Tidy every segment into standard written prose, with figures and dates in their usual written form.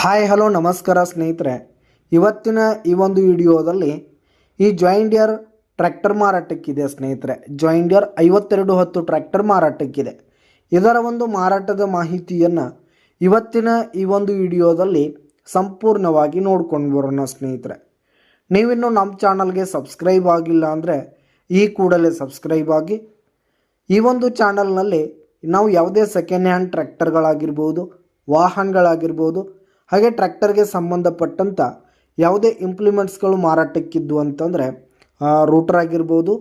Hi hello ನಮಸ್ಕಾರ ಸ್ನೇಹಿತರೆ, ಇವತ್ತಿನ ಈ ಒಂದು ವಿಡಿಯೋದಲ್ಲಿ ಈ ಜಾಯಿಂಡಿಯರ್ ಟ್ರ್ಯಾಕ್ಟರ್ ಮಾರಾಟಕ್ಕಿದೆ ಸ್ನೇಹಿತರೆ. ಜಾಯಿಂಡಿಯರ್ 5210 ಟ್ರ್ಯಾಕ್ಟರ್ ಮಾರಾಟಕ್ಕಿದೆ. ಇದರ ಒಂದು ಮಾರಾಟದ ಮಾಹಿತಿಯನ್ನು ಇವತ್ತಿನ ಈ ಒಂದು ವಿಡಿಯೋದಲ್ಲಿ ಸಂಪೂರ್ಣವಾಗಿ ನೋಡ್ಕೊಂಡು ಬರೋಣ ಸ್ನೇಹಿತರೆ. ನೀವಿನ್ನೂ ನಮ್ಮ ಚಾನಲ್ಗೆ ಸಬ್ಸ್ಕ್ರೈಬ್ ಆಗಿಲ್ಲ ಅಂದರೆ ಈ ಕೂಡಲೇ ಸಬ್ಸ್ಕ್ರೈಬ್ ಆಗಿ. ಈ ಒಂದು ಚಾನಲ್ನಲ್ಲಿ ನಾವು ಯಾವುದೇ ಸೆಕೆಂಡ್ ಹ್ಯಾಂಡ್ ಟ್ರ್ಯಾಕ್ಟರ್ಗಳಾಗಿರ್ಬೋದು, ವಾಹನಗಳಾಗಿರ್ಬೋದು, ಹಾಗೆ ಟ್ರ್ಯಾಕ್ಟರ್ಗೆ ಸಂಬಂಧಪಟ್ಟಂಥ ಯಾವುದೇ ಇಂಪ್ಲಿಮೆಂಟ್ಸ್ಗಳು ಮಾರಾಟಕ್ಕಿದ್ದು ಅಂತಂದರೆ ರೂಟರ್ ಆಗಿರ್ಬೋದು,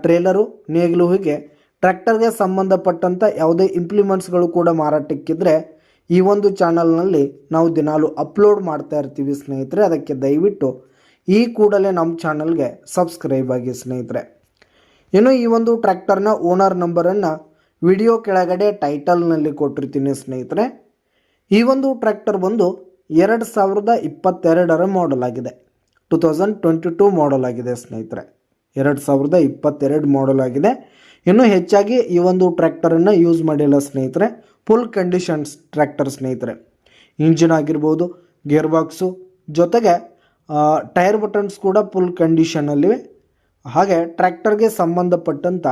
ಟ್ರೇಲರು, ನೇಗಿಲು, ಹೀಗೆ ಟ್ರ್ಯಾಕ್ಟರ್ಗೆ ಸಂಬಂಧಪಟ್ಟಂಥ ಯಾವುದೇ ಇಂಪ್ಲಿಮೆಂಟ್ಸ್ಗಳು ಕೂಡ ಮಾರಾಟಕ್ಕಿದ್ರೆ ಈ ಒಂದು ಚಾನಲ್ನಲ್ಲಿ ನಾವು ದಿನಾಲು ಅಪ್ಲೋಡ್ ಮಾಡ್ತಾ ಇರ್ತೀವಿ ಸ್ನೇಹಿತರೆ. ಅದಕ್ಕೆ ದಯವಿಟ್ಟು ಈ ಕೂಡಲೇ ನಮ್ಮ ಚಾನಲ್ಗೆ ಸಬ್ಸ್ಕ್ರೈಬ್ ಆಗಿ ಸ್ನೇಹಿತರೆ. ಇನ್ನು ಈ ಒಂದು ಟ್ರ್ಯಾಕ್ಟರ್ನ ಓನರ್ ನಂಬರನ್ನು ವಿಡಿಯೋ ಕೆಳಗಡೆ ಟೈಟಲ್ನಲ್ಲಿ ಕೊಟ್ಟಿರ್ತೀನಿ ಸ್ನೇಹಿತರೆ. ಈ ಒಂದು ಟ್ರ್ಯಾಕ್ಟರ್ ಬಂದು 2022 ಮಾಡಲ್ ಆಗಿದೆ. 2022 ಮಾಡಲ್ ಆಗಿದೆ ಸ್ನೇಹಿತರೆ. 2022 ಮಾಡಲ್ ಆಗಿದೆ. ಇನ್ನೂ ಹೆಚ್ಚಾಗಿ ಈ ಒಂದು ಟ್ರ್ಯಾಕ್ಟರನ್ನು ಯೂಸ್ ಮಾಡಿಲ್ಲ ಸ್ನೇಹಿತರೆ. ಫುಲ್ ಕಂಡೀಷನ್ಸ್ ಟ್ರ್ಯಾಕ್ಟರ್ ಸ್ನೇಹಿತರೆ. ಇಂಜಿನ್ ಆಗಿರ್ಬೋದು, ಗೇರ್ ಬಾಕ್ಸು, ಜೊತೆಗೆ ಟೈರ್ ಬಟನ್ಸ್ ಕೂಡ ಫುಲ್ ಕಂಡೀಷನಲ್ಲಿವೆ. ಹಾಗೆ ಟ್ರ್ಯಾಕ್ಟರ್ಗೆ ಸಂಬಂಧಪಟ್ಟಂಥ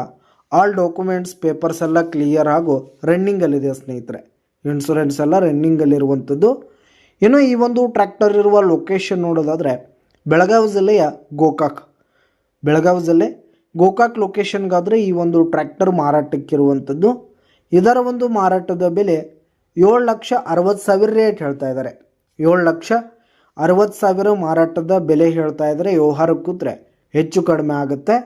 ಆಲ್ ಡಾಕ್ಯುಮೆಂಟ್ಸ್ ಪೇಪರ್ಸ್ ಎಲ್ಲ ಕ್ಲಿಯರ್ ಹಾಗೂ ರನ್ನಿಂಗಲ್ಲಿದೆ ಸ್ನೇಹಿತರೆ. ಇನ್ಶೂರೆನ್ಸ್ ಎಲ್ಲ ರನ್ನಿಂಗಲ್ಲಿರುವಂಥದ್ದು. ಇನ್ನು ಈ ಒಂದು ಟ್ರ್ಯಾಕ್ಟರ್ ಇರುವ ಲೊಕೇಶನ್ ನೋಡೋದಾದರೆ ಬೆಳಗಾವಿ ಜಿಲ್ಲೆಯ ಬೆಳಗಾವಿ ಜಿಲ್ಲೆ ಗೋಕಾಕ್ ಲೊಕೇಶನ್ಗಾದರೆ ಈ ಒಂದು ಟ್ರ್ಯಾಕ್ಟರ್ ಮಾರಾಟಕ್ಕಿರುವಂಥದ್ದು. ಇದರ ಒಂದು ಮಾರಾಟದ ಬೆಲೆ 7,60,000 ರೇಟ್ ಹೇಳ್ತಾ ಇದ್ದಾರೆ. 7,60,000 ಮಾರಾಟದ ಬೆಲೆ ಹೇಳ್ತಾ ಇದ್ದಾರೆ. ವ್ಯವಹಾರ ಕೂತ್ರೆ ಹೆಚ್ಚು ಕಡಿಮೆ ಆಗುತ್ತೆ.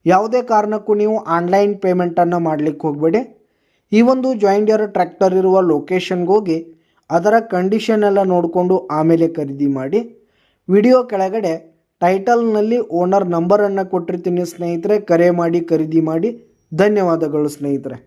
ಯಾವುದೇ ಕಾರಣಕ್ಕೂ ನೀವು ಆನ್ಲೈನ್ ಪೇಮೆಂಟನ್ನು ಮಾಡಲಿಕ್ಕೆ ಹೋಗಬೇಡಿ. ಈ ಒಂದು ಜಾಯಿಂಡಿಯರ್ ಟ್ರ್ಯಾಕ್ಟರ್ ಇರುವ ಲೊಕೇಶನ್ಗೆ ಹೋಗಿ ಅದರ ಕಂಡೀಷನ್ ಎಲ್ಲ ನೋಡಿಕೊಂಡು ಆಮೇಲೆ ಖರೀದಿ ಮಾಡಿ. ವಿಡಿಯೋ ಕೆಳಗಡೆ ಟೈಟಲ್ನಲ್ಲಿ ಓನರ್ ನಂಬರನ್ನು ಕೊಟ್ಟಿರ್ತೀನಿ ಸ್ನೇಹಿತರೆ. ಕರೆ ಮಾಡಿ ಖರೀದಿ ಮಾಡಿ. ಧನ್ಯವಾದಗಳು ಸ್ನೇಹಿತರೆ.